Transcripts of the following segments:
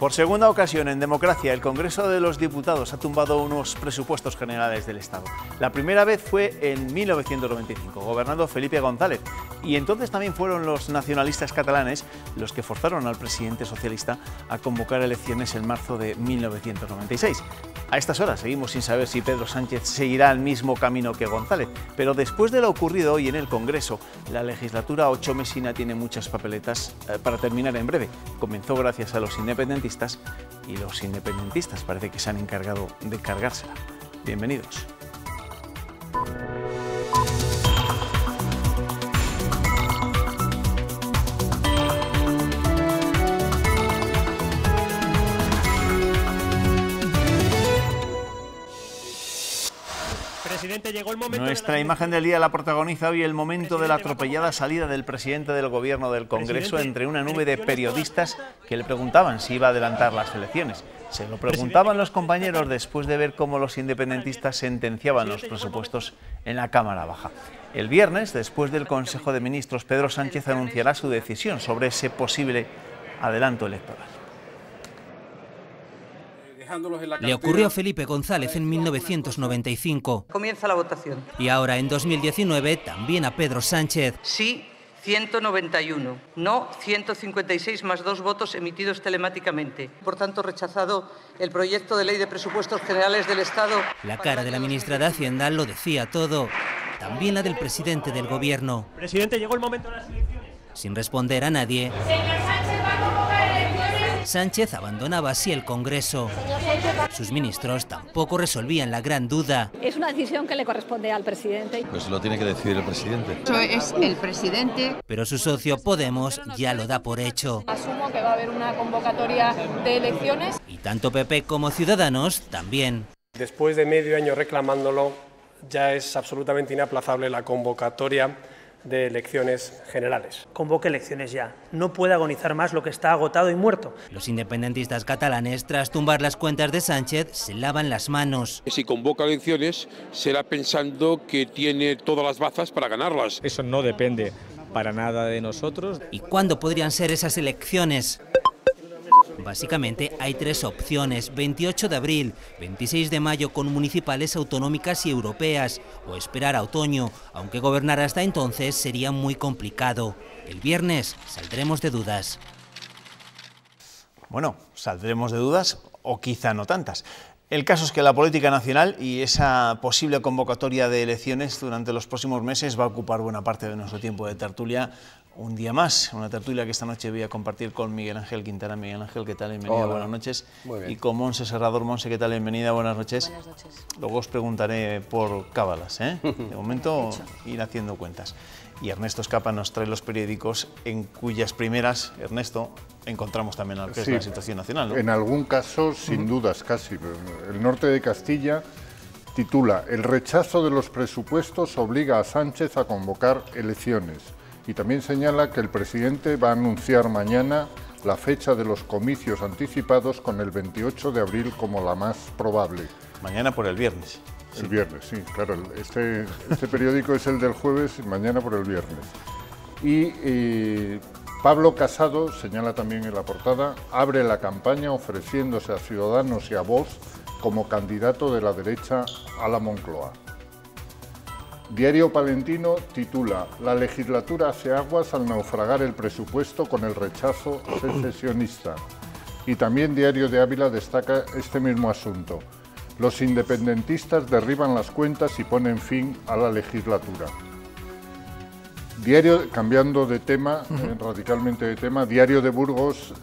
Por segunda ocasión en democracia, el Congreso de los Diputados ha tumbado unos presupuestos generales del Estado. La primera vez fue en 1995, gobernando Felipe González. Y entonces también fueron los nacionalistas catalanes los que forzaron al presidente socialista a convocar elecciones en marzo de 1996. A estas horas seguimos sin saber si Pedro Sánchez seguirá el mismo camino que González. Pero después de lo ocurrido hoy en el Congreso, la legislatura ochomesina tiene muchas papeletas para terminar en breve. Comenzó gracias a los independentistas y los independentistas parece que se han encargado de cargársela. Bienvenidos. Nuestra imagen del día la protagoniza hoy el momento de la atropellada salida del presidente del Gobierno del Congreso entre una nube de periodistas que le preguntaban si iba a adelantar las elecciones. Se lo preguntaban los compañeros después de ver cómo los independentistas sentenciaban los presupuestos en la Cámara Baja. El viernes, después del Consejo de Ministros, Pedro Sánchez anunciará su decisión sobre ese posible adelanto electoral. Le ocurrió a Felipe González en 1995. Comienza la votación. Y ahora, en 2019, también a Pedro Sánchez. Sí, 191. No, 156 más 2 votos emitidos telemáticamente. Por tanto, rechazado el proyecto de ley de presupuestos generales del Estado. La cara de la ministra de Hacienda lo decía todo. También la del presidente del Gobierno. Presidente, llegó el momento de las elecciones. Sin responder a nadie. Señor Sánchez, ¿va a convocar elecciones? Sánchez abandonaba así el Congreso. Sus ministros tampoco resolvían la gran duda. Es una decisión que le corresponde al presidente. Pues lo tiene que decidir el presidente. Eso es el presidente. Pero su socio Podemos ya lo da por hecho. Asumo que va a haber una convocatoria de elecciones. Y tanto PP como Ciudadanos también. Después de medio año reclamándolo, ya es absolutamente inaplazable la convocatoria de elecciones generales. Convoque elecciones ya. No puede agonizar más lo que está agotado y muerto. Los independentistas catalanes, tras tumbar las cuentas de Sánchez, se lavan las manos. Si convoca elecciones, será pensando que tiene todas las bazas para ganarlas. Eso no depende para nada de nosotros. ¿Y cuándo podrían ser esas elecciones? Básicamente hay tres opciones: 28 de abril, 26 de mayo con municipales, autonómicas y europeas, o esperar a otoño, aunque gobernar hasta entonces sería muy complicado. El viernes saldremos de dudas. Bueno, saldremos de dudas o quizá no tantas. El caso es que la política nacional y esa posible convocatoria de elecciones durante los próximos meses va a ocupar buena parte de nuestro tiempo de tertulia. Un día más, una tertulia que esta noche voy a compartir con Miguel Ángel Quintana. Miguel Ángel, ¿qué tal? Bienvenida, hola. Buenas noches. Muy bien. Y con Monse Serrador. Monse, ¿qué tal? Bienvenida, buenas noches. Buenas noches. Luego os preguntaré por cábalas, ¿eh? De momento, ir haciendo cuentas. Y Ernesto Escapa nos trae los periódicos en cuyas primeras, Ernesto, encontramos también lo que es la situación nacional, ¿no? En algún caso, sin dudas, casi. El Norte de Castilla titula: El rechazo de los presupuestos obliga a Sánchez a convocar elecciones. Y también señala que el presidente va a anunciar mañana la fecha de los comicios anticipados, con el 28 de abril como la más probable. Mañana por el viernes. El viernes, sí, claro. Este periódico es el del jueves y mañana por el viernes. Y Pablo Casado, señala también en la portada, abre la campaña ofreciéndose a Ciudadanos y a Vox como candidato de la derecha a la Moncloa. Diario Palentino titula: La legislatura hace aguas al naufragar el presupuesto con el rechazo secesionista. Y también Diario de Ávila destaca este mismo asunto: los independentistas derriban las cuentas y ponen fin a la legislatura. Diario, cambiando de tema, radicalmente de tema, Diario de Burgos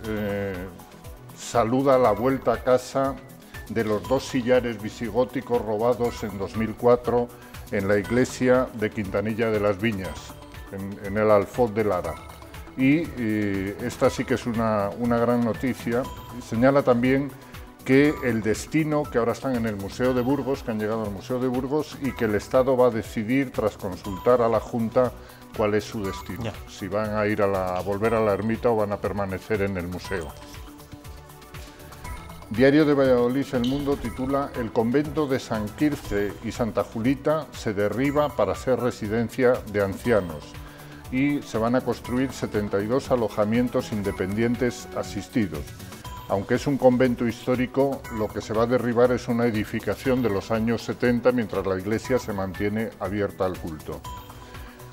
saluda la vuelta a casa de los 2 sillares visigóticos robados en 2004 en la iglesia de Quintanilla de las Viñas, en el Alfoz de Lara. Y esta sí que es una gran noticia. Señala también que el destino, que ahora están en el Museo de Burgos, que han llegado al Museo de Burgos, y que el Estado va a decidir, tras consultar a la Junta, cuál es su destino. Ya. Si van a ir a volver a la ermita o van a permanecer en el museo. Diario de Valladolid, El Mundo, titula: El convento de San Quirce y Santa Julita se derriba para ser residencia de ancianos, y se van a construir 72 alojamientos independientes asistidos. Aunque es un convento histórico, lo que se va a derribar es una edificación de los años 70, mientras la iglesia se mantiene abierta al culto.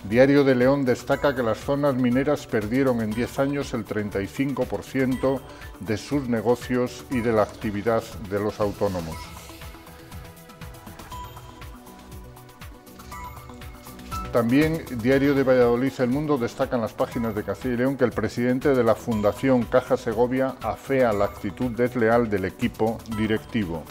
Diario de León destaca que las zonas mineras perdieron en 10 años el 35% de sus negocios y de la actividad de los autónomos. También Diario de Valladolid, El Mundo, destaca en las páginas de Castilla y León que el presidente de la Fundación Caja Segovia afea la actitud desleal del equipo directivo.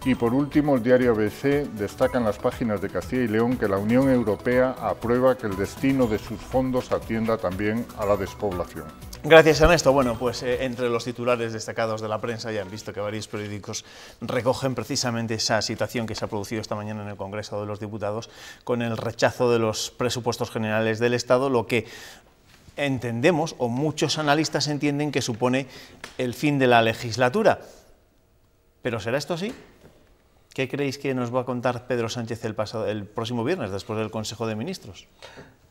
Y por último, el diario ABC destaca en las páginas de Castilla y León que la Unión Europea aprueba que el destino de sus fondos atienda también a la despoblación. Gracias, Ernesto. Bueno, pues entre los titulares destacados de la prensa ya han visto que varios periódicos recogen precisamente esa situación que se ha producido esta mañana en el Congreso de los Diputados con el rechazo de los presupuestos generales del Estado, lo que entendemos, o muchos analistas entienden, que supone el fin de la legislatura. ¿Pero será esto así? ¿Qué creéis que nos va a contar Pedro Sánchez el próximo viernes, después del Consejo de Ministros?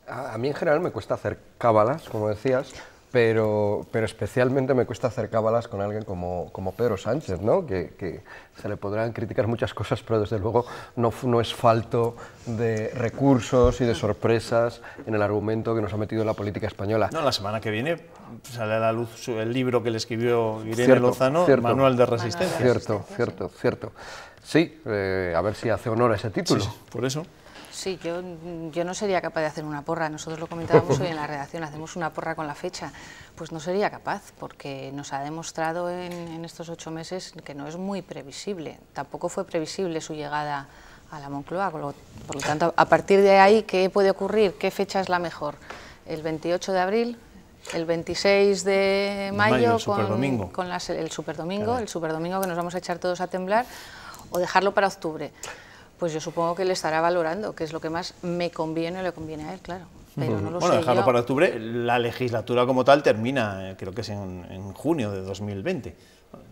A mí en general me cuesta hacer cábalas, como decías, pero especialmente me cuesta hacer cábalas con alguien como Pedro Sánchez, ¿no? Que se le podrán criticar muchas cosas, pero desde luego no es falto de recursos y de sorpresas en el argumento que nos ha metido la política española. No, la semana que viene sale a la luz el libro que le escribió Irene Lozano, Manual de Resistencia. Cierto. Sí, a ver si hace honor a ese título. Sí, por eso. Sí, yo no sería capaz de hacer una porra. Nosotros lo comentábamos hoy en la redacción, hacemos una porra con la fecha. Pues no sería capaz, porque nos ha demostrado en estos 8 meses que no es muy previsible. Tampoco fue previsible su llegada a la Moncloa. Por lo tanto, a partir de ahí, ¿qué puede ocurrir? ¿Qué fecha es la mejor? ¿El 28 de abril? ¿El 26 de mayo el superdomingo? Con el superdomingo, el superdomingo que nos vamos a echar todos a temblar, o dejarlo para octubre? Pues yo supongo que él estará valorando qué es lo que más me conviene o le conviene a él, claro. Pero no lo sé. Bueno, dejarlo para octubre, la legislatura como tal termina, creo que es en junio de 2020.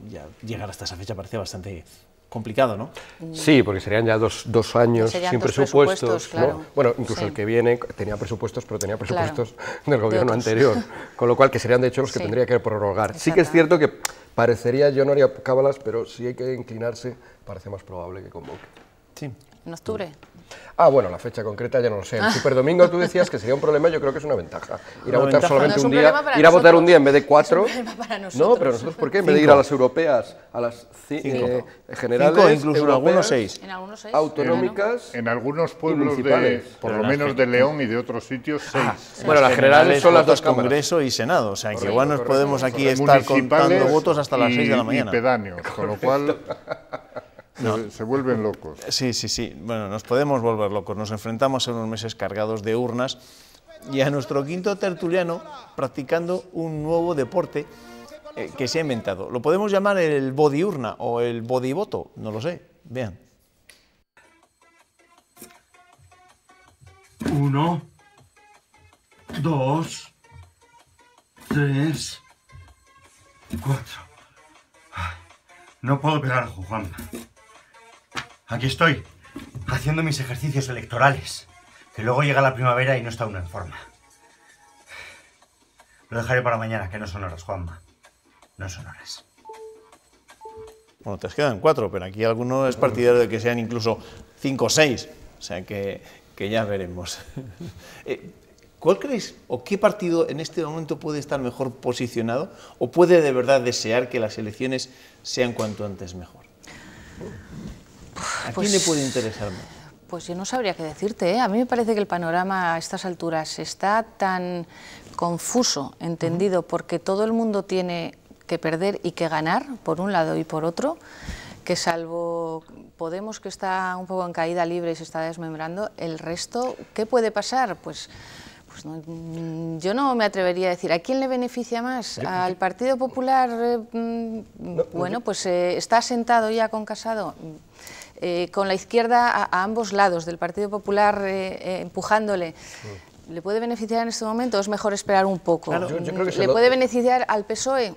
Ya llegar hasta esa fecha parece bastante complicado, ¿no? Sí, porque serían ya dos años sin presupuestos, claro. ¿no? Bueno, incluso el que viene tenía presupuestos, pero tenía presupuestos del gobierno anterior, con lo cual que serían de hecho los que tendría que prorrogar. Sí que es cierto que parecería, yo no haría cábalas, pero si hay que inclinarse, parece más probable que convoque. Sí. ¿En octubre? Ah, bueno, la fecha concreta ya no lo sé. El superdomingo tú decías que sería un problema, yo creo que es una ventaja. Ir a votar solamente un día, ir a votar un día en vez de 4. No, pero nosotros, ¿por qué? En vez de ir a las europeas, a las generales, 5, incluso en algunos 6. Autonómicas, en algunos pueblos por lo menos de León y de otros sitios, 6. Bueno, las generales son las dos cámaras. Congreso y Senado, o sea que igual nos podemos aquí estar contando votos hasta las 6 de la mañana. Y pedáneos, con lo cual se vuelven locos. Sí. Bueno, nos podemos volver locos. Nos enfrentamos a unos meses cargados de urnas y a nuestro quinto tertuliano practicando un nuevo deporte que se ha inventado. Lo podemos llamar el bodiurna o el bodivoto, no lo sé. Vean. 1, 2, 3, 4. No puedo pegar, Juan. Aquí estoy, haciendo mis ejercicios electorales, que luego llega la primavera y no está uno en forma. Lo dejaré para mañana, que no son horas, Juanma. No son horas. Bueno, te quedan 4, pero aquí alguno es partidario de que sean incluso 5 o 6. O sea que ya veremos. ¿Cuál creéis o qué partido en este momento puede estar mejor posicionado o puede de verdad desear que las elecciones sean cuanto antes mejor? ¿A quién le puede interesar más? Pues yo no sabría qué decirte, ¿eh? A mí me parece que el panorama a estas alturas está tan confuso, entendido, porque todo el mundo tiene que perder y que ganar, por un lado y por otro, que salvo Podemos, que está un poco en caída libre y se está desmembrando, el resto, ¿qué puede pasar? Pues no, yo no me atrevería a decir a quién le beneficia más. Al Partido Popular, bueno, pues está sentado ya con Casado, con la izquierda a ambos lados del Partido Popular empujándole. ¿Le puede beneficiar en este momento o es mejor esperar un poco? Claro, yo creo que ¿Le puede beneficiar al PSOE?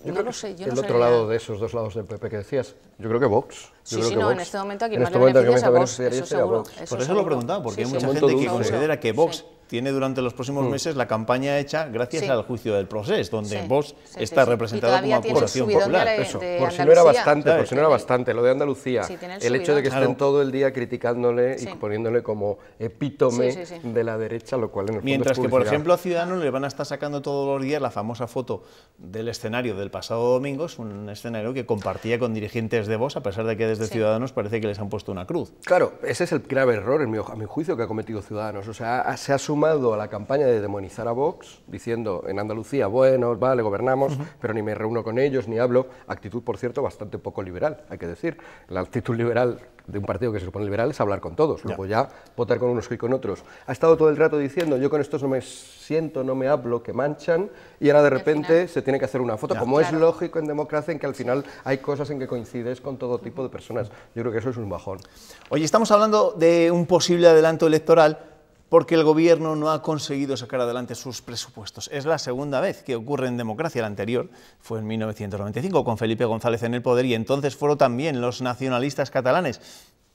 No lo sé. El otro lado de esos dos lados del PP que decías, yo creo que Vox. Sí, no, en este momento aquí más le beneficia a Vox, eso seguro. Por eso lo he preguntado, porque hay mucha gente que considera que Vox tiene durante los próximos meses la campaña hecha gracias al juicio del Procés, donde Vox está Y representado como acusación popular. Eso, por si no era bastante, lo de Andalucía, el hecho de que estén todo el día criticándole y poniéndole como epítome de la derecha, lo cual en el fondo Mientras es que, por publicidad. ejemplo, a Ciudadanos le van a estar sacando todos los días la famosa foto del escenario del pasado domingo, es un escenario que compartía con dirigentes de Vox, a pesar de que desde Ciudadanos parece que les han puesto una cruz. Claro, ese es el grave error, a mi juicio, que ha cometido Ciudadanos. O sea, se ha sumado a la campaña de demonizar a Vox, diciendo en Andalucía, bueno, vale, gobernamos, pero ni me reúno con ellos, ni hablo. Actitud, por cierto, bastante poco liberal, hay que decir. La actitud liberal de un partido que se supone liberal es hablar con todos, luego ya votar con unos y con otros. Ha estado todo el rato diciendo, yo con estos no me siento, no me hablo, que manchan, y ahora de repente se tiene que hacer una foto, como es lógico en democracia, en que al final hay cosas en que coincides con todo tipo de personas. Yo creo que eso es un bajón. Oye, estamos hablando de un posible adelanto electoral porque el Gobierno no ha conseguido sacar adelante sus presupuestos. Es la segunda vez que ocurre en democracia. La anterior fue en 1995, con Felipe González en el poder, y entonces fueron también los nacionalistas catalanes,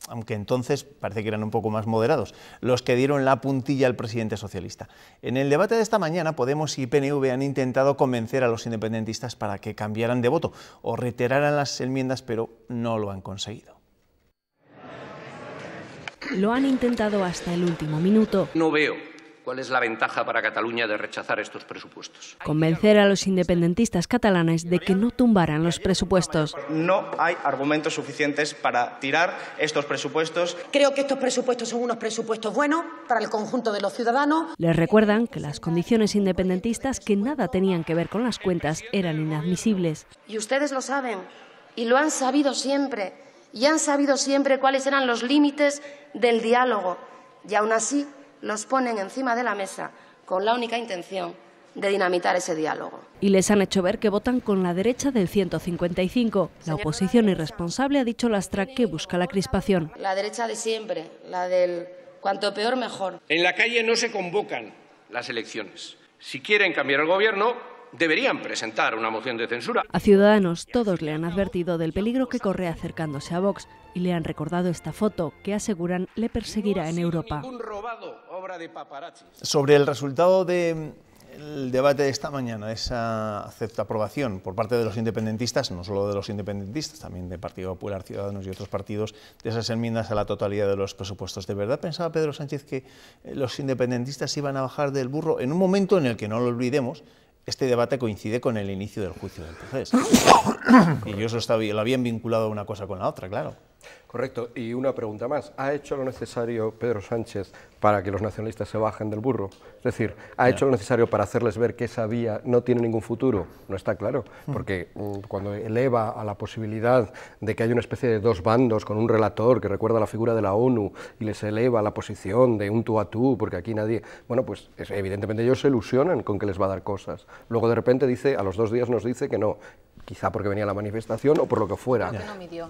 aunque entonces parece que eran un poco más moderados, los que dieron la puntilla al presidente socialista. En el debate de esta mañana, Podemos y PNV han intentado convencer a los independentistas para que cambiaran de voto o retiraran las enmiendas, pero no lo han conseguido. Lo han intentado hasta el último minuto. No veo cuál es la ventaja para Cataluña de rechazar estos presupuestos. Convencer a los independentistas catalanes de que no tumbaran los presupuestos. No hay argumentos suficientes para tirar estos presupuestos. Creo que estos presupuestos son unos presupuestos buenos para el conjunto de los ciudadanos. Les recuerdan que las condiciones independentistas, que nada tenían que ver con las cuentas, eran inadmisibles. Y ustedes lo saben, y lo han sabido siempre, y han sabido siempre cuáles eran los límites del diálogo, y aún así los ponen encima de la mesa con la única intención de dinamitar ese diálogo. Y les han hecho ver que votan con la derecha del 155. La oposición irresponsable ha dicho Lastra que busca la crispación. La derecha de siempre, la del cuanto peor mejor. En la calle no se convocan las elecciones. Si quieren cambiar el gobierno, deberían presentar una moción de censura. A Ciudadanos todos le han advertido del peligro que corre acercándose a Vox y le han recordado esta foto que aseguran le perseguirá en Europa. Sobre el resultado del debate de esta mañana, esa aprobación por parte de los independentistas, no solo de los independentistas, también de Partido Popular, Ciudadanos y otros partidos, de esas enmiendas a la totalidad de los presupuestos. ¿De verdad pensaba Pedro Sánchez que los independentistas iban a bajar del burro en un momento en el que, no lo olvidemos, este debate coincide con el inicio del juicio del Procés? Y ellos lo habían vinculado una cosa con la otra, claro. Correcto. Y una pregunta más. ¿Ha hecho lo necesario Pedro Sánchez para que los nacionalistas se bajen del burro? Es decir, ¿ha hecho lo necesario para hacerles ver que esa vía no tiene ningún futuro? No está claro, porque cuando eleva a la posibilidad de que haya una especie de dos bandos con un relator que recuerda la figura de la ONU y les eleva a la posición de un tú a tú, porque aquí nadie... Bueno, pues evidentemente ellos se ilusionan con que les va a dar cosas. Luego de repente dice, a los 2 días nos dice que no. Quizá porque venía la manifestación o por lo que fuera. Porque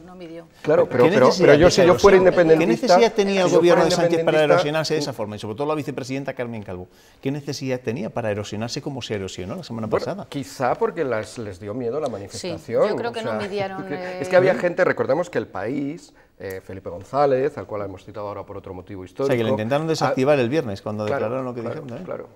no midió. Claro, pero yo, si yo fuera independentista... ¿Qué necesidad tenía el gobierno de Sánchez para erosionarse de esa forma? Y sobre todo la vicepresidenta Carmen Calvo. ¿Qué necesidad tenía para erosionarse como se erosionó la semana pasada? Quizá porque les dio miedo la manifestación. Sí, yo creo que no midieron... Es que había gente, recordemos que El País... Felipe González, al cual hemos citado ahora por otro motivo histórico... O sea, que le intentaron desactivar el viernes cuando declararon lo que dijeron.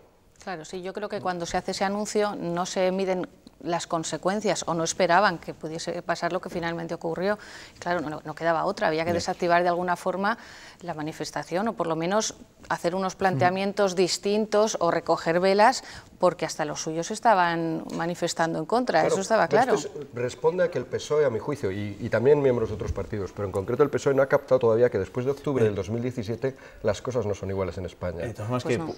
Claro, sí, yo creo que cuando se hace ese anuncio no se miden las consecuencias o no esperaban que pudiese pasar lo que finalmente ocurrió. Claro, no quedaba otra, había que desactivar de alguna forma la manifestación o por lo menos hacer unos planteamientos distintos o recoger velas porque hasta los suyos estaban manifestando en contra, eso estaba claro. Esto responde a que el PSOE, a mi juicio, y también miembros de otros partidos, pero en concreto el PSOE no ha captado todavía que después de octubre del 2017 las cosas no son iguales en España.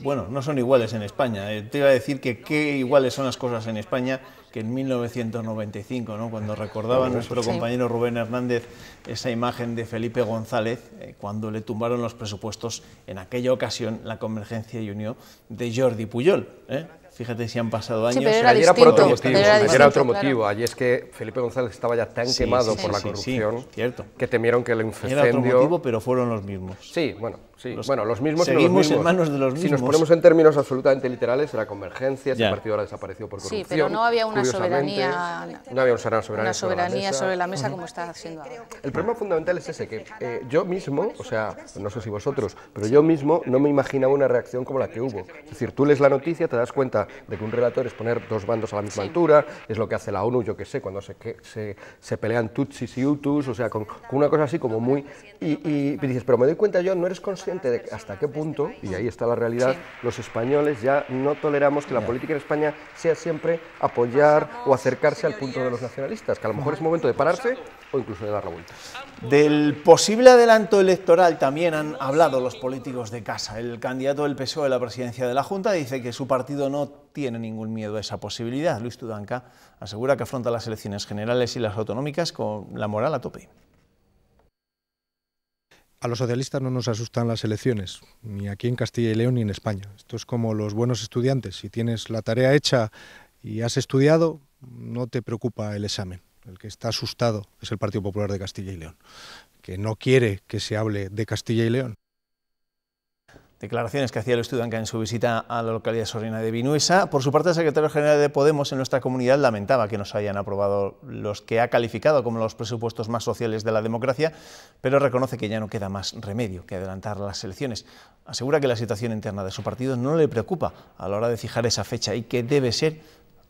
Bueno, no son iguales en España. Te iba a decir que qué iguales son las cosas en España que en 1995, ¿no? Cuando recordaba nuestro compañero Rubén Hernández esa imagen de Felipe González cuando le tumbaron los presupuestos en aquella ocasión la Convergencia y Unió de Jordi Pujol. Fíjate si han pasado años. Sí, pero allí era por otro motivo. Era Otro motivo. Allí es que Felipe González estaba ya tan quemado por la corrupción que temieron que el incendio... Era otro motivo, pero fueron los mismos. Sí, bueno, los mismos. Seguimos en manos de los mismos. Si nos ponemos en términos absolutamente literales, era Convergencia, ese partido ahora desapareció por corrupción. Sí, pero no había una soberanía. No había una soberanía sobre la mesa como está haciendo ahora. El problema fundamental es ese, que yo mismo, o sea, no sé si vosotros, pero yo mismo no me imaginaba una reacción como la que hubo. Es decir, tú lees la noticia, te das cuenta de que un relator es poner dos bandos a la misma altura, es lo que hace la ONU, yo qué sé, cuando se pelean tutsis y hutus, o sea, con una cosa así como muy... Y dices, pero me doy cuenta yo, no eres consciente de hasta qué punto, y ahí está la realidad, los españoles ya no toleramos que la política en España sea siempre apoyar o acercarse al punto de los nacionalistas, que a lo mejor es momento de pararse o incluso de dar la vuelta. Del posible adelanto electoral también han hablado los políticos de casa. El candidato del PSOE a la presidencia de la Junta dice que su partido no tiene ningún miedo a esa posibilidad. Luis Tudanca asegura que afronta las elecciones generales y las autonómicas con la moral a tope. A los socialistas no nos asustan las elecciones, ni aquí en Castilla y León ni en España. Esto es como los buenos estudiantes. Si tienes la tarea hecha y has estudiado, no te preocupa el examen. El que está asustado es el Partido Popular de Castilla y León, que no quiere que se hable de Castilla y León. Declaraciones que hacía el Tudanca en su visita a la localidad sorrina de Vinuesa. Por su parte, el secretario general de Podemos en nuestra comunidad lamentaba que no se hayan aprobado los que ha calificado como los presupuestos más sociales de la democracia, pero reconoce que ya no queda más remedio que adelantar las elecciones. Asegura que la situación interna de su partido no le preocupa a la hora de fijar esa fecha y que debe ser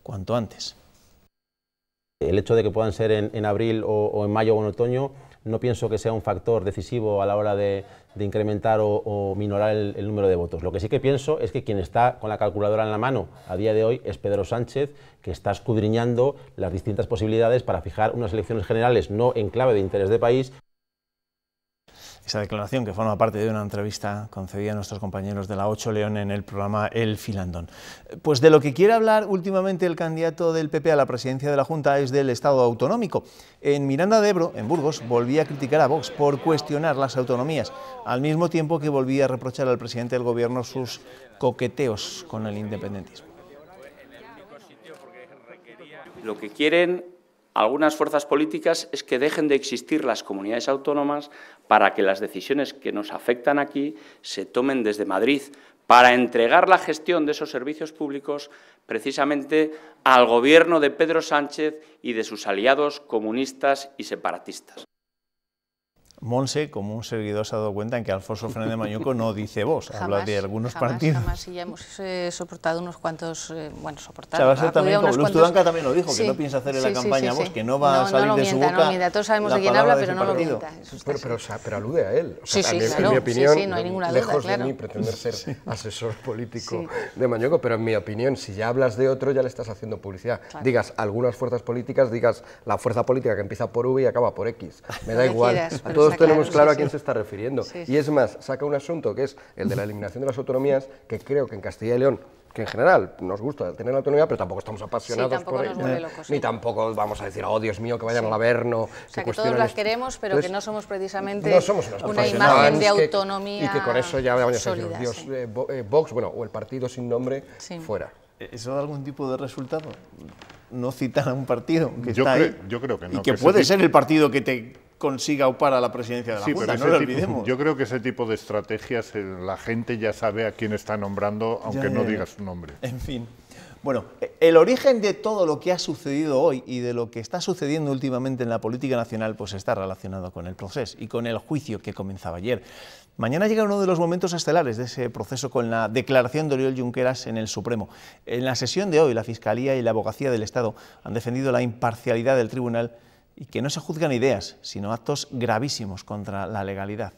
cuanto antes. El hecho de que puedan ser en abril o en mayo o en otoño no pienso que sea un factor decisivo a la hora de incrementar o minorar el número de votos. Lo que sí que pienso es que quien está con la calculadora en la mano a día de hoy es Pedro Sánchez, que está escudriñando las distintas posibilidades para fijar unas elecciones generales no en clave de interés de país. Esa declaración que forma parte de una entrevista concedida a nuestros compañeros de la 8 León en el programa El Filandón. Pues de lo que quiere hablar últimamente el candidato del PP a la presidencia de la Junta es del Estado autonómico. En Miranda de Ebro, en Burgos, volvía a criticar a Vox por cuestionar las autonomías, al mismo tiempo que volvía a reprochar al presidente del Gobierno sus coqueteos con el independentismo. Lo que quieren algunas fuerzas políticas es que dejen de existir las comunidades autónomas para que las decisiones que nos afectan aquí se tomen desde Madrid, para entregar la gestión de esos servicios públicos precisamente al Gobierno de Pedro Sánchez y de sus aliados comunistas y separatistas. Monse, como un seguidor, se ha dado cuenta en que Alfonso Fernández Mañueco no dice Vox, habla de algunos partidos. Jamás, y ya hemos soportado unos cuantos, soportado. O sea, va a ser también como Luis Tudanca también lo dijo, que no piensa hacer en la campaña Vox, que no va a salir de su boca. No mienta, todos sabemos de quién habla, pero no lo mienta. Pero alude a él. O sea, claro, en mi opinión, no hay ninguna duda, lejos de mí pretender ser asesor político de Mañueco, pero en mi opinión, si ya hablas de otro, ya le estás haciendo publicidad. Claro. Digas algunas fuerzas políticas, digas la fuerza política que empieza por V y acaba por X. Me da igual. Todos tenemos claro a quién se está refiriendo. Y es más, saca un asunto que es el de la eliminación de las autonomías, que creo que en Castilla y León, que en general nos gusta tener la autonomía, pero tampoco estamos apasionados por ella. Ni tampoco vamos a decir, oh Dios mío, que vayan al Averno. O sea, que todos las queremos, pero entonces, que no somos precisamente una imagen de autonomía. Y que con eso ya vamos a decir, Dios, Vox, bueno, o el partido sin nombre, fuera. ¿Eso da algún tipo de resultado? No citar a un partido que yo está ahí. Yo creo que no. Y que puede ser el partido que te consiga upar a la presidencia de la Junta, no lo olvidemos. Yo creo que ese tipo de estrategias la gente ya sabe a quién está nombrando, aunque no diga su nombre. En fin. Bueno, el origen de todo lo que ha sucedido hoy y de lo que está sucediendo últimamente en la política nacional pues está relacionado con el proceso y con el juicio que comenzaba ayer. Mañana llega uno de los momentos estelares de ese proceso con la declaración de Oriol Junqueras en el Supremo. En la sesión de hoy, la Fiscalía y la Abogacía del Estado han defendido la imparcialidad del tribunal y que no se juzgan ideas, sino actos gravísimos contra la legalidad.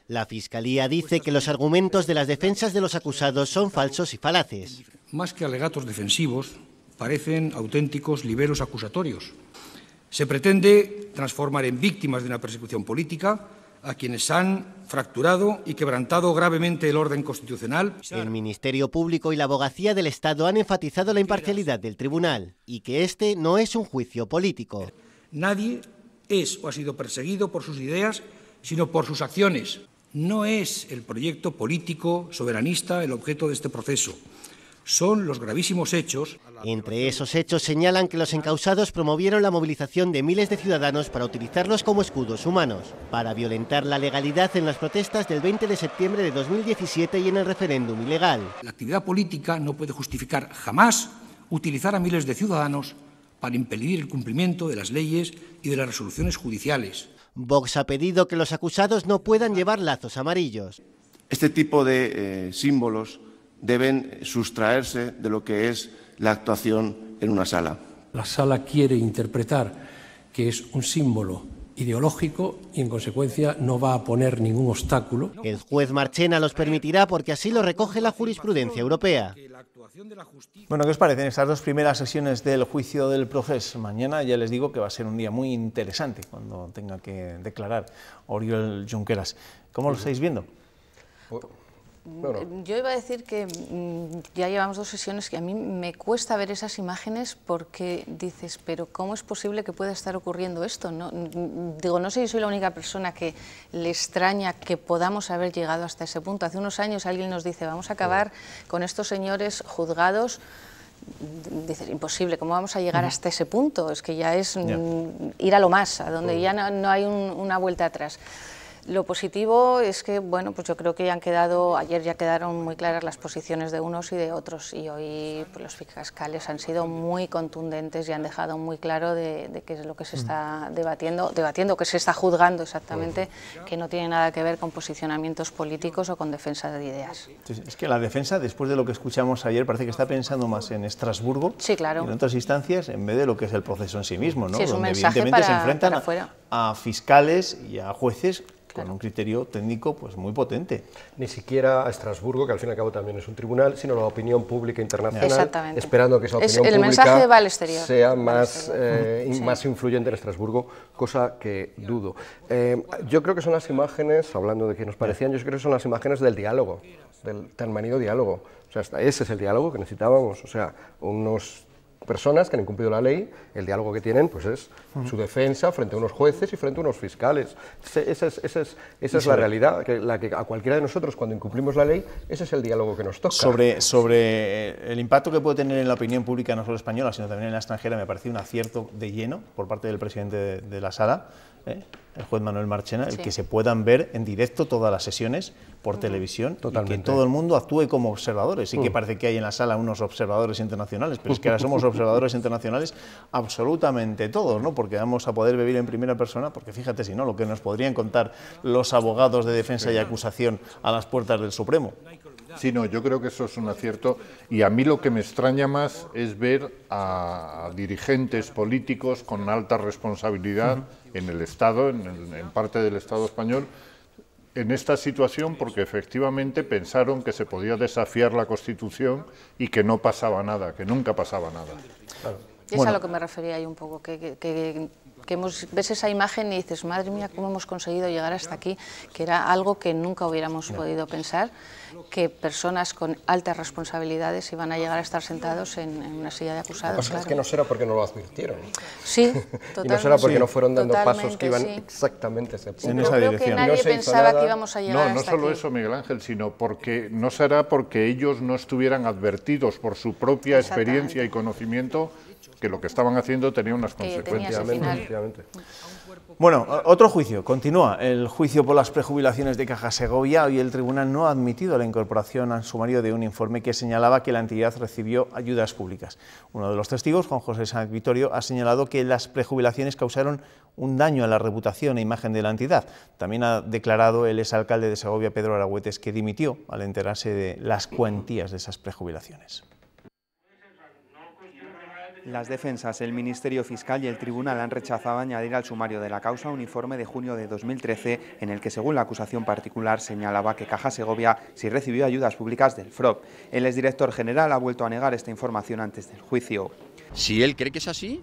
La Fiscalía dice que los argumentos de las defensas de los acusados son falsos y falaces. Más que alegatos defensivos, parecen auténticos liberos acusatorios. Se pretende transformar en víctimas de una persecución política a quienes han fracturado y quebrantado gravemente el orden constitucional. El Ministerio Público y la Abogacía del Estado han enfatizado la imparcialidad del tribunal y que este no es un juicio político. Nadie es o ha sido perseguido por sus ideas, sino por sus acciones. No es el proyecto político soberanista el objeto de este proceso. Son los gravísimos hechos. Entre esos hechos señalan que los encausados promovieron la movilización de miles de ciudadanos para utilizarlos como escudos humanos, para violentar la legalidad en las protestas del 20 de septiembre de 2017 y en el referéndum ilegal. La actividad política no puede justificar jamás utilizar a miles de ciudadanos para impedir el cumplimiento de las leyes y de las resoluciones judiciales. Vox ha pedido que los acusados no puedan llevar lazos amarillos. Este tipo de símbolos deben sustraerse de lo que es la actuación en una sala. La sala quiere interpretar que es un símbolo ideológico y, en consecuencia, no va a poner ningún obstáculo. El juez Marchena los permitirá porque así lo recoge la jurisprudencia europea. Bueno, ¿qué os parecen estas dos primeras sesiones del juicio del procés? Mañana ya les digo que va a ser un día muy interesante cuando tenga que declarar Oriol Junqueras. ¿Cómo lo estáis viendo? Yo iba a decir que ya llevamos 2 sesiones que a mí me cuesta ver esas imágenes porque dices, pero ¿cómo es posible que pueda estar ocurriendo esto? No sé si soy la única persona que le extraña que podamos haber llegado hasta ese punto. Hace unos años alguien nos dice, vamos a acabar con estos señores juzgados. Dices, imposible, ¿cómo vamos a llegar hasta ese punto? Es que ya es ir a lo más, a donde ya no hay una vuelta atrás. Lo positivo es que, bueno, pues yo creo que ayer ya quedaron muy claras las posiciones de unos y de otros, y hoy pues, los fiscales han sido muy contundentes y han dejado muy claro de qué es lo que se está debatiendo, que se está juzgando exactamente, que no tiene nada que ver con posicionamientos políticos o con defensa de ideas. Es que la defensa, después de lo que escuchamos ayer, parece que está pensando más en Estrasburgo, sí, claro, y en otras instancias, en vez de lo que es el proceso en sí mismo, ¿no? Sí, es un donde mensaje evidentemente se enfrentan a fiscales y a jueces con un criterio técnico pues muy potente. Ni siquiera a Estrasburgo, que al fin y al cabo también es un tribunal, sino a la opinión pública internacional, esperando que esa opinión pública sea más influyente en Estrasburgo, cosa que dudo. Yo creo que son las imágenes, hablando de que nos parecían, yo creo que son las imágenes del diálogo, del tan manido diálogo. O sea, ese es el diálogo que necesitábamos, o sea, unas personas que han incumplido la ley, el diálogo que tienen pues es su defensa frente a unos jueces y frente a unos fiscales. Esa es la realidad, la que a cualquiera de nosotros cuando incumplimos la ley, ese es el diálogo que nos toca. Sobre el impacto que puede tener en la opinión pública no solo española, sino también en la extranjera, me pareció un acierto de lleno por parte del presidente de la sala, el juez Manuel Marchena, el que se puedan ver en directo todas las sesiones por televisión, y que todo el mundo actúe como observadores. Sí que parece que hay en la sala unos observadores internacionales, pero es que ahora somos observadores internacionales absolutamente todos, ¿no? Porque vamos a poder vivir en primera persona, porque fíjate si no, lo que nos podrían contar los abogados de defensa y acusación a las puertas del Supremo. Sí, no, yo creo que eso es un acierto, y a mí lo que me extraña más es ver a dirigentes políticos con alta responsabilidad en el Estado, en parte del Estado español, en esta situación, porque efectivamente pensaron que se podía desafiar la Constitución y que no pasaba nada, que nunca pasaba nada. Claro. Es a lo que me refería ahí un poco, que ves esa imagen y dices, madre mía, cómo hemos conseguido llegar hasta aquí, que era algo que nunca hubiéramos podido pensar, que personas con altas responsabilidades iban a llegar a estar sentados en una silla de acusados. Lo que pasa es que no será porque no lo advirtieron. Sí, totalmente. Y no será porque no fueron dando pasos que iban exactamente a ese punto. En esa dirección. Que nadie pensaba que íbamos a llegar hasta aquí. No solo eso, Miguel Ángel, sino porque no será porque ellos no estuvieran advertidos por su propia experiencia y conocimiento que lo que estaban haciendo tenía unas consecuencias. Bueno, otro juicio, continúa el juicio por las prejubilaciones de Caja Segovia. Hoy el tribunal no ha admitido la incorporación al sumario de un informe que señalaba que la entidad recibió ayudas públicas. Uno de los testigos, Juan José Sáenz Vitorio, ha señalado que las prejubilaciones causaron un daño a la reputación e imagen de la entidad. También ha declarado el exalcalde de Segovia, Pedro Aragüetes, que dimitió al enterarse de las cuantías de esas prejubilaciones. Las defensas, el Ministerio Fiscal y el Tribunal han rechazado añadir al sumario de la causa un informe de junio de 2013 en el que, según la acusación particular, señalaba que Caja Segovia sí recibió ayudas públicas del FROB. El exdirector general ha vuelto a negar esta información antes del juicio. Si él cree que es así,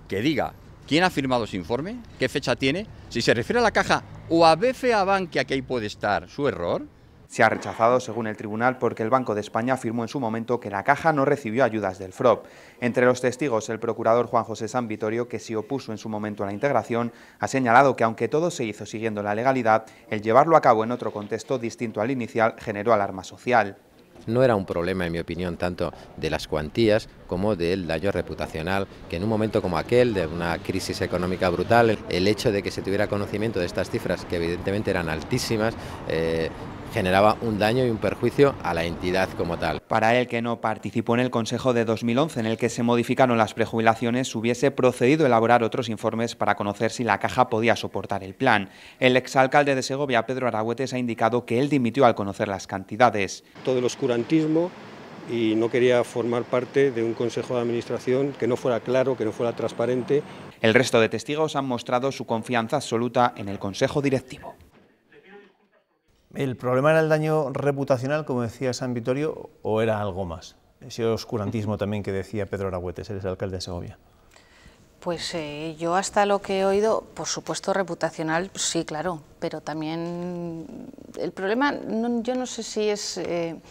que diga quién ha firmado ese informe, qué fecha tiene, si se refiere a la Caja o a BCA Bankia, que ahí puede estar su error. Se ha rechazado, según el tribunal, porque el Banco de España afirmó en su momento que la Caja no recibió ayudas del FROB. Entre los testigos, el procurador Juan José San Vitorio, que se opuso en su momento a la integración, ha señalado que aunque todo se hizo siguiendo la legalidad, el llevarlo a cabo en otro contexto distinto al inicial generó alarma social. No era un problema, en mi opinión, tanto de las cuantías como del daño reputacional, que en un momento como aquel, de una crisis económica brutal, el hecho de que se tuviera conocimiento de estas cifras, que evidentemente eran altísimas, generaba un daño y un perjuicio a la entidad como tal. Para él, que no participó en el Consejo de 2011 en el que se modificaron las prejubilaciones, hubiese procedido a elaborar otros informes para conocer si la Caja podía soportar el plan. El exalcalde de Segovia, Pedro Aragüetes, ha indicado que él dimitió al conocer las cantidades. Todo el oscurantismo, y no quería formar parte de un Consejo de Administración que no fuera claro, que no fuera transparente. El resto de testigos han mostrado su confianza absoluta en el Consejo Directivo. ¿El problema era el daño reputacional, como decía San Vitorio, o era algo más? Ese oscurantismo también que decía Pedro Aragüetes, el alcalde de Segovia. Pues yo hasta lo que he oído, por supuesto reputacional, sí, claro, pero también el problema, yo no sé si es que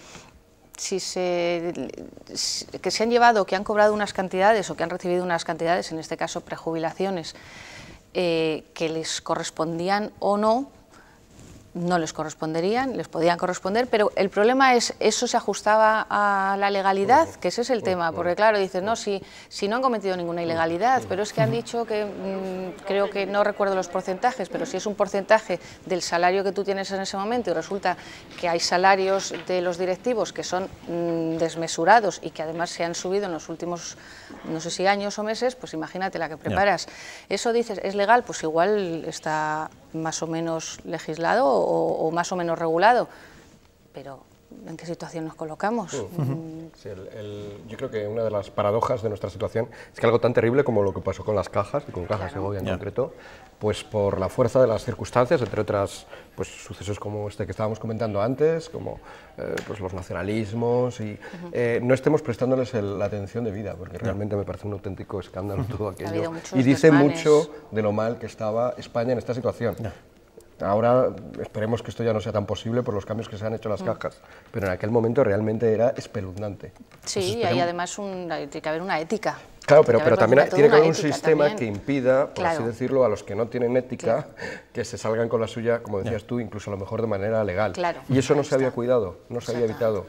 se han llevado, que han cobrado unas cantidades o que han recibido unas cantidades, en este caso prejubilaciones, que les correspondían o no. No les corresponderían, les podían corresponder, pero el problema es, ¿eso se ajustaba a la legalidad? Que ese es el tema, porque claro, dices, no, si no han cometido ninguna ilegalidad, pero es que han dicho que, creo que, no recuerdo los porcentajes, pero si es un porcentaje del salario que tú tienes en ese momento y resulta que hay salarios de los directivos que son desmesurados y que además se han subido en los últimos, no sé si años o meses, pues imagínate la que preparas. Eso dices, ¿es legal? Pues igual está más o menos legislado o más o menos regulado, pero ¿en qué situación nos colocamos? Sí, yo creo que una de las paradojas de nuestra situación es que algo tan terrible como lo que pasó con las cajas, y con Caja Segovia en concreto, pues por la fuerza de las circunstancias, entre otras pues, sucesos como este que estábamos comentando antes, como pues los nacionalismos, y no estemos prestándoles la atención debida, porque realmente me parece un auténtico escándalo todo aquello, y dice mucho de lo mal que estaba España en esta situación. Ahora esperemos que esto ya no sea tan posible por los cambios que se han hecho en las cajas, pero en aquel momento realmente era espeluznante. Sí, y hay además tiene que haber una ética. Claro, pero también tiene que haber un sistema que impida, por así decirlo, a los que no tienen ética, que se salgan con la suya, como decías tú, incluso a lo mejor de manera legal. Y eso no se había cuidado, no se había evitado.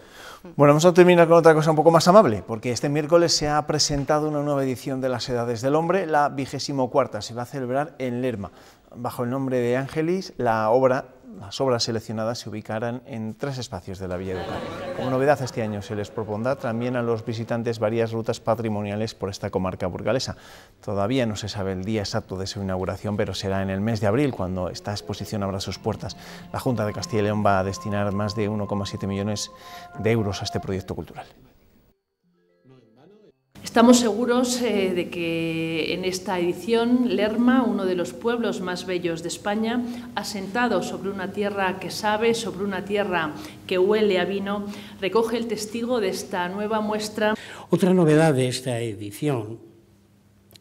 Bueno, vamos a terminar con otra cosa un poco más amable, porque este miércoles se ha presentado una nueva edición de las Edades del Hombre, la 24ª, se va a celebrar en Lerma. Bajo el nombre de Ángelis, las obras seleccionadas se ubicarán en 3 espacios de la Villa Ducal. Como novedad, este año se les propondrá también a los visitantes varias rutas patrimoniales por esta comarca burgalesa. Todavía no se sabe el día exacto de su inauguración, pero será en el mes de abril cuando esta exposición abra sus puertas. La Junta de Castilla y León va a destinar más de 1,7 millones de euros a este proyecto cultural. Estamos seguros de que en esta edición Lerma, uno de los pueblos más bellos de España, asentado sobre una tierra que sabe, sobre una tierra que huele a vino, recoge el testigo de esta nueva muestra. Otra novedad de esta edición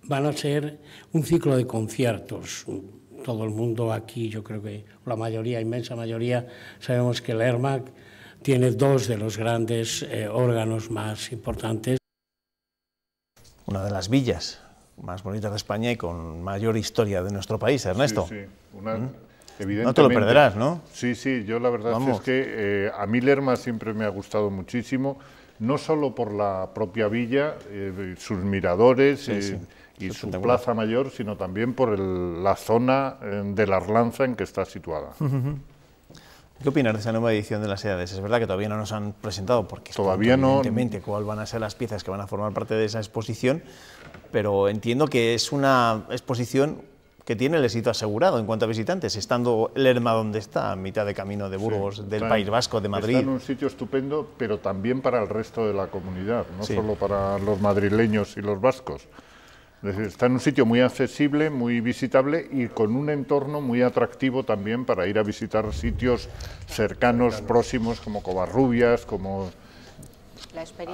van a ser un ciclo de conciertos. Todo el mundo aquí, yo creo que la mayoría, inmensa mayoría, sabemos que Lerma tiene 2 de los grandes órganos más importantes. Una de las villas más bonitas de España y con mayor historia de nuestro país, Ernesto. Sí, evidentemente. No te lo perderás, ¿no? Sí, yo la verdad es que a mí Lerma siempre me ha gustado muchísimo, no solo por la propia villa, sus miradores y su plaza mayor, sino también por la zona de la Arlanza en que está situada. ¿Qué opinas de esa nueva edición de las Edades? Es verdad que todavía no nos han presentado, porque todavía no, evidentemente, cuáles van a ser las piezas que van a formar parte de esa exposición, pero entiendo que es una exposición que tiene el éxito asegurado en cuanto a visitantes, estando Lerma donde está, a mitad de camino de Burgos, del País Vasco, de Madrid. Está en un sitio estupendo, pero también para el resto de la comunidad, no solo para los madrileños y los vascos. Está en un sitio muy accesible, muy visitable y con un entorno muy atractivo también para ir a visitar sitios cercanos, próximos, como Covarrubias, como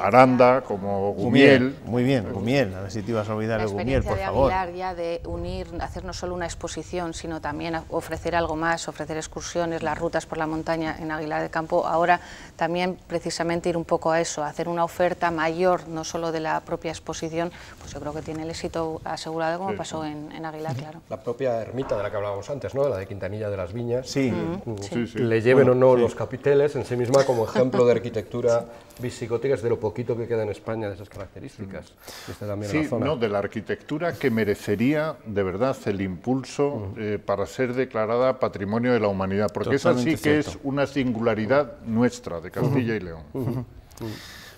Aranda, como Gumiel. Muy bien, Gumiel, a ver si te ibas a olvidar el Gumiel, por favor. La experiencia de Aguilar ya de unir, hacer no solo una exposición, sino también ofrecer algo más, ofrecer excursiones, las rutas por la montaña en Aguilar de Campo, ahora también precisamente ir un poco a eso, hacer una oferta mayor, no solo de la propia exposición, pues yo creo que tiene el éxito asegurado como pasó en Aguilar, claro. La propia ermita de la que hablábamos antes, ¿no? La de Quintanilla de las Viñas, le lleven o no los capiteles en sí misma como ejemplo de arquitectura visigótica, es de lo poquito que queda en España de esas características. De la arquitectura que merecería de verdad el impulso para ser declarada Patrimonio de la Humanidad, porque esa sí que es una singularidad nuestra, de Castilla y León.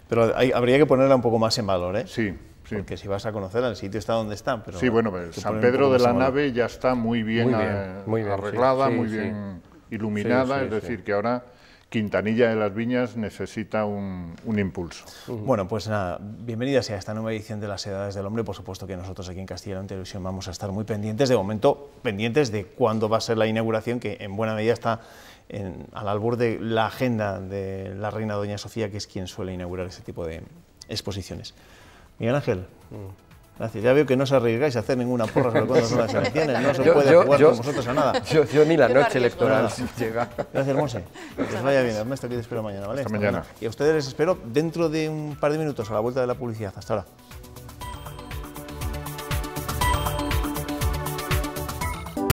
Pero habría que ponerla un poco más en valor, ¿eh? Sí. Porque si vas a conocerla, el sitio está donde está. Pero sí, bueno, San Pedro de la Nave ya está muy bien arreglada, muy bien iluminada, es decir, que ahora Quintanilla de las Viñas necesita un impulso. Bueno, pues nada, bienvenida sea esta nueva edición de Las Edades del Hombre. Por supuesto que nosotros aquí en Castilla y León Televisión vamos a estar muy pendientes, de momento pendientes de cuándo va a ser la inauguración, que en buena medida está al albur de la agenda de la reina doña Sofía, que es quien suele inaugurar ese tipo de exposiciones. Miguel Ángel, gracias. Ya veo que no os arriesgáis a hacer ninguna porra sobre cuándo son las elecciones, no se puede jugar con vosotros a nada. Yo ni la noche electoral llega. Gracias, Monse. Que os vaya bien, Ernesto, que te espero mañana, ¿vale? Hasta mañana. Y a ustedes les espero dentro de un par de minutos a la vuelta de la publicidad. Hasta ahora.